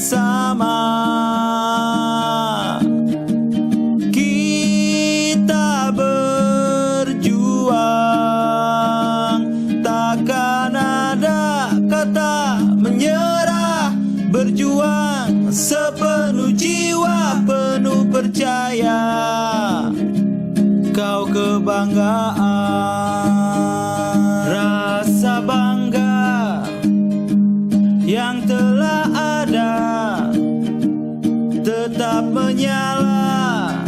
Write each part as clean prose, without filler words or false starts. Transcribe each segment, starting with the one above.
bersama. Kita berjuang, takkan ada kata menyerah. Berjuang sepenuh jiwa, penuh percaya. Kau kebanggaan, rasa bangga yang telah ada tetap menyala,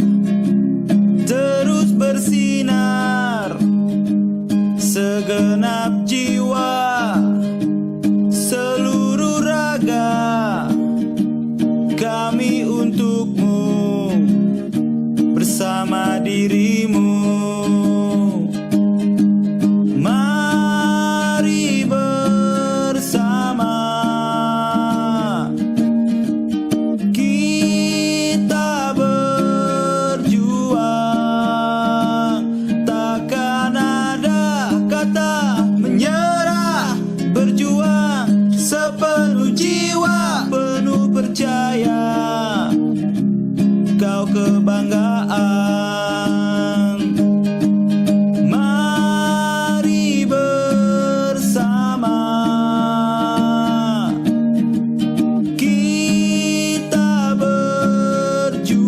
terus bersinar. Segenap jiwa, seluruh raga, kami untukmu, bersama dirimu. Mari bersama kita berjuang, takkan ada kata menyerah. Berjuang sepenuh jiwa, penuh percaya. Kau kebanggaan, mari bersama kita berjuang,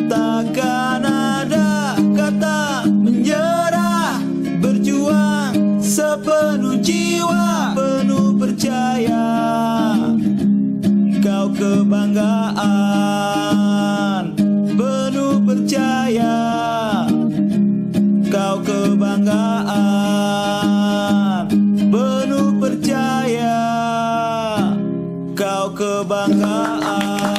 takkan ada kata menyerah. Berjuang sepenuh jiwa, penuh percaya. Kau kebanggaan, penuh percaya. Kau kebanggaan, penuh percaya. Kau kebanggaan.